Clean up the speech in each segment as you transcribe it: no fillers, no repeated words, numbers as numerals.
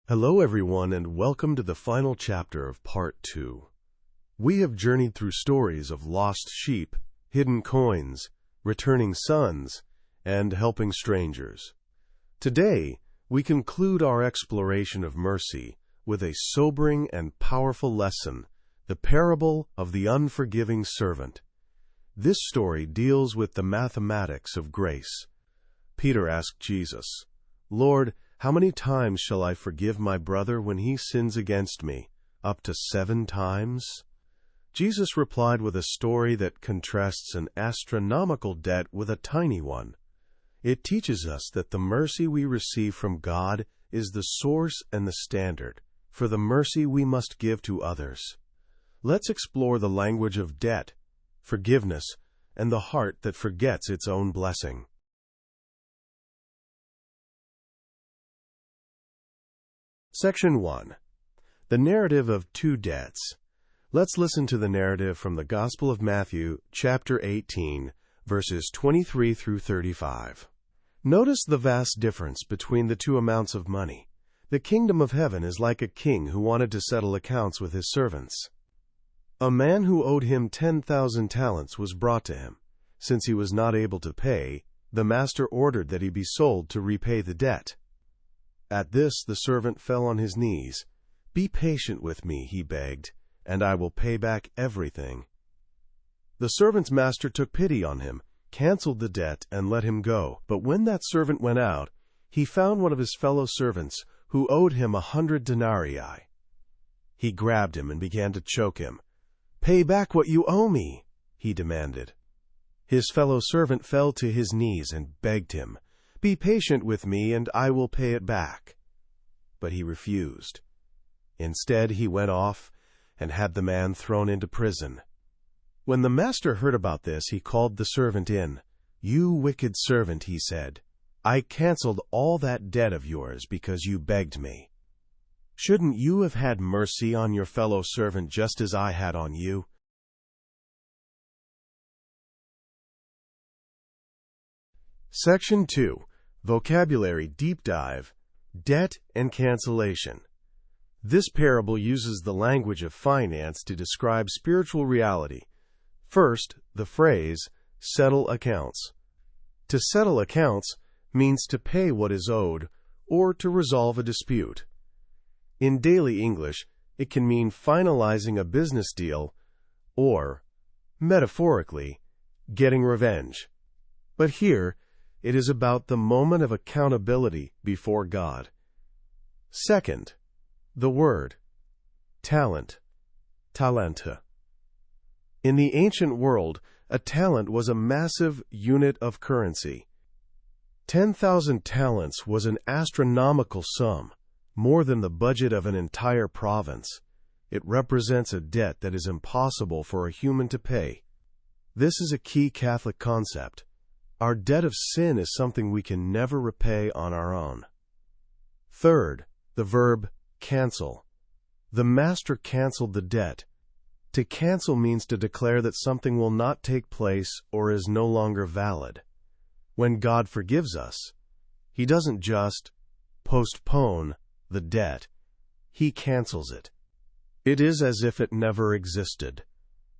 Hello everyone and welcome to the final chapter of Part 2. We have journeyed through stories of lost sheep, hidden coins, returning sons, and helping strangers. Today, we conclude our exploration of mercy with a sobering and powerful lesson, the parable of the unforgiving servant. This story deals with the mathematics of grace. Peter asked Jesus, "Lord, how many times shall I forgive my brother when he sins against me? Up to 7 times?" Jesus replied with a story that contrasts an astronomical debt with a tiny one. It teaches us that the mercy we receive from God is the source and the standard for the mercy we must give to others. Let's explore the language of debt, forgiveness, and the heart that forgets its own blessing. Section 1. The narrative of 2 debts. Let's listen to the narrative from the Gospel of Matthew, chapter 18, verses 23 through 35. Notice the vast difference between the 2 amounts of money. The kingdom of heaven is like a king who wanted to settle accounts with his servants. A man who owed him 10,000 talents was brought to him. Since he was not able to pay, the master ordered that he be sold to repay the debt. At this, the servant fell on his knees. "Be patient with me," he begged, "and I will pay back everything." The servant's master took pity on him, canceled the debt, and let him go. But when that servant went out, he found one of his fellow servants who owed him 100 denarii. He grabbed him and began to choke him. "Pay back what you owe me," he demanded. His fellow servant fell to his knees and begged him, "Be patient with me, and I will pay it back." But he refused. Instead, he went off and had the man thrown into prison. When the master heard about this, he called the servant in. "You wicked servant," he said, "I canceled all that debt of yours because you begged me. Shouldn't you have had mercy on your fellow servant just as I had on you?" Section 2. Vocabulary Deep Dive, Debt and Cancellation. This parable uses the language of finance to describe spiritual reality. First, the phrase, settle accounts. To settle accounts means to pay what is owed or to resolve a dispute. In daily English, it can mean finalizing a business deal or, metaphorically, getting revenge. But here, it is about the moment of accountability before God. Second, the word talent, talenta. In the ancient world, a talent was a massive unit of currency. 10,000 talents was an astronomical sum, more than the budget of an entire province. It represents a debt that is impossible for a human to pay. This is a key Catholic concept. Our debt of sin is something we can never repay on our own. Third, the verb cancel. The master canceled the debt. To cancel means to declare that something will not take place or is no longer valid. When God forgives us, He doesn't just postpone the debt. He cancels it. It is as if it never existed.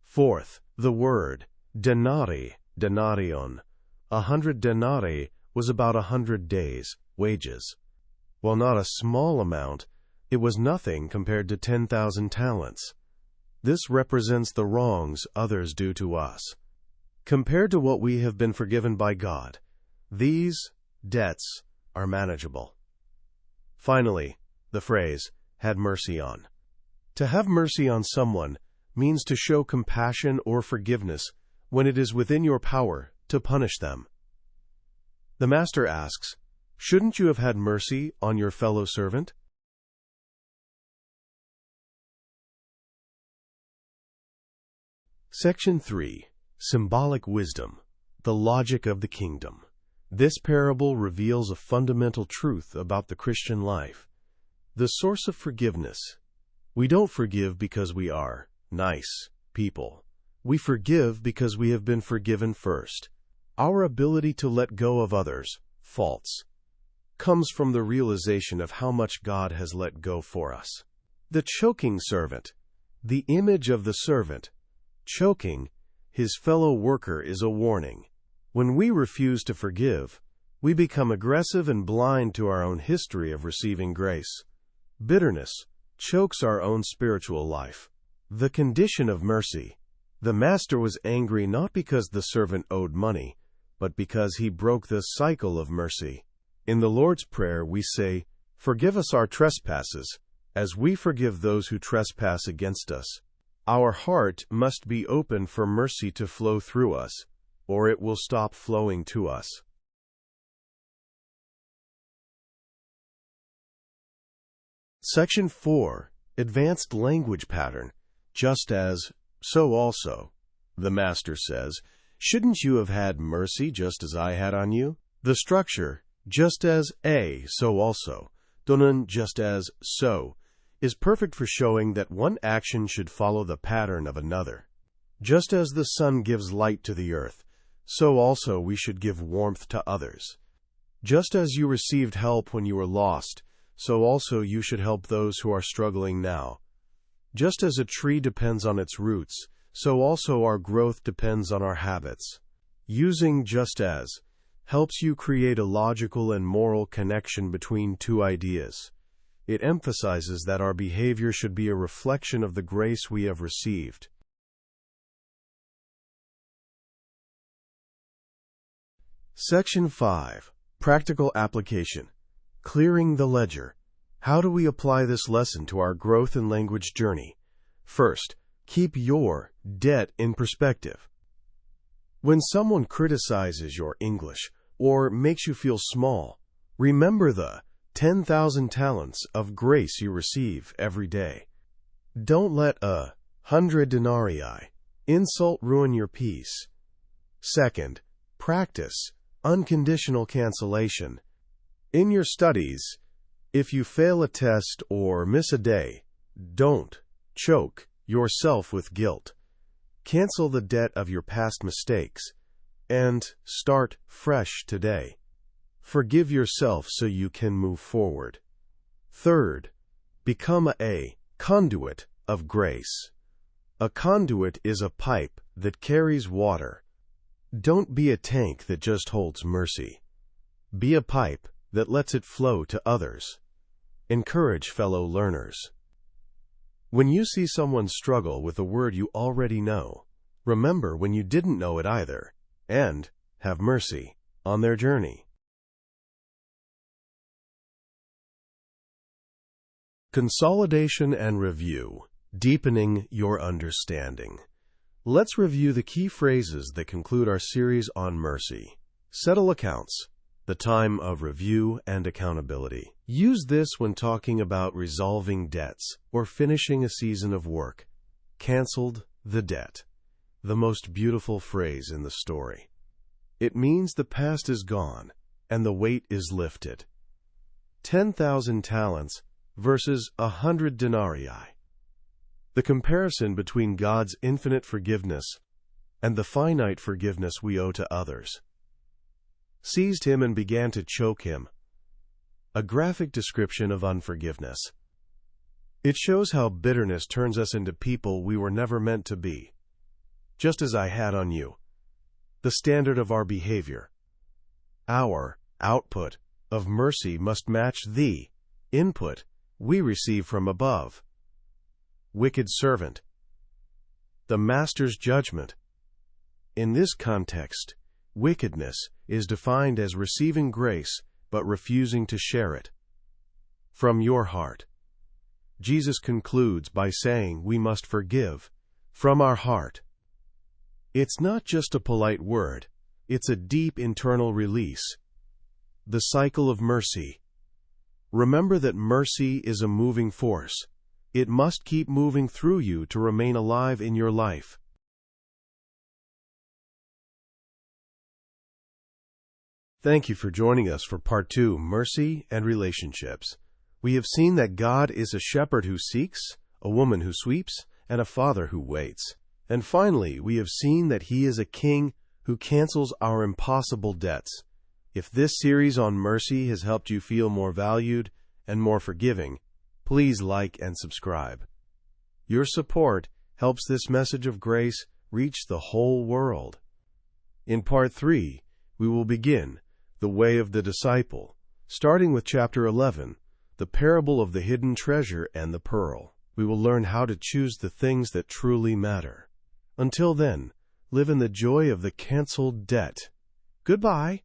Fourth, the word denarii, denarion. 100 denarii was about 100 days' wages. While not a small amount, it was nothing compared to 10,000 talents. This represents the wrongs others do to us. Compared to what we have been forgiven by God, these debts are manageable. Finally, the phrase, had mercy on. To have mercy on someone means to show compassion or forgiveness when it is within your power to punish them. The master asks, "Shouldn't you have had mercy on your fellow servant?" Section 3. Symbolic Wisdom, the Logic of the Kingdom. This parable reveals a fundamental truth about the Christian life. The source of forgiveness. We don't forgive because we are nice people. We forgive because we have been forgiven first. Our ability to let go of others' faults, comes from the realization of how much God has let go for us. The choking servant. The image of the servant, choking his fellow worker, is a warning. When we refuse to forgive, we become aggressive and blind to our own history of receiving grace. Bitterness chokes our own spiritual life. The condition of mercy. The master was angry not because the servant owed money, but because he broke the cycle of mercy. In the Lord's Prayer we say, "Forgive us our trespasses, as we forgive those who trespass against us." Our heart must be open for mercy to flow through us, or it will stop flowing to us. Section 4. Advanced Language Pattern. Just as, so also. The Master says, "Shouldn't you have had mercy just as I had on you?" The structure, just as a, so also, donen, just as, so, is perfect for showing that one action should follow the pattern of another. Just as the sun gives light to the earth, so also we should give warmth to others. Just as you received help when you were lost, so also you should help those who are struggling now. Just as a tree depends on its roots, so also our growth depends on our habits. Using just as helps you create a logical and moral connection between two ideas. It emphasizes that our behavior should be a reflection of the grace we have received. Section 5. Practical Application. Clearing the ledger. How do we apply this lesson to our growth and language journey? First, keep your debt in perspective. When someone criticizes your English or makes you feel small, remember the 10,000 talents of grace you receive every day. Don't let 100 denarii insult ruin your peace. Second, practice unconditional cancellation. In your studies, if you fail a test or miss a day, don't choke yourself with guilt. Cancel the debt of your past mistakes and start fresh today. Forgive yourself so you can move forward. Third, become a conduit of grace. A conduit is a pipe that carries water. Don't be a tank that just holds mercy. Be a pipe that lets it flow to others. Encourage fellow learners. When you see someone struggle with a word you already know, remember when you didn't know it either, and have mercy on their journey. Consolidation and review. Deepening your understanding. Let's review the key phrases that conclude our series on mercy. Settle accounts. The time of review and accountability. Use this when talking about resolving debts or finishing a season of work. Canceled the debt. The most beautiful phrase in the story. It means the past is gone and the weight is lifted. 10,000 talents versus 100 denarii. The comparison between God's infinite forgiveness and the finite forgiveness we owe to others. Seized him and began to choke him. A graphic description of unforgiveness. It shows how bitterness turns us into people we were never meant to be. Just as I had on you. The standard of our behavior. Our output of mercy must match the input we receive from above. Wicked servant. The master's judgment. In this context, wickedness is defined as receiving grace but refusing to share it. From your heart. Jesus concludes by saying we must forgive from our heart. It's not just a polite word, it's a deep internal release. The cycle of mercy. Remember that mercy is a moving force. It must keep moving through you to remain alive in your life. Thank you for joining us for Part 2, Mercy and Relationships. We have seen that God is a shepherd who seeks, a woman who sweeps, and a father who waits. And finally, we have seen that He is a king who cancels our impossible debts. If this series on mercy has helped you feel more valued and more forgiving, please like and subscribe. Your support helps this message of grace reach the whole world. In Part 3, we will begin the way of the disciple, starting with Chapter 11, the parable of the hidden treasure and the pearl. We will learn how to choose the things that truly matter. Until then, live in the joy of the canceled debt. Goodbye.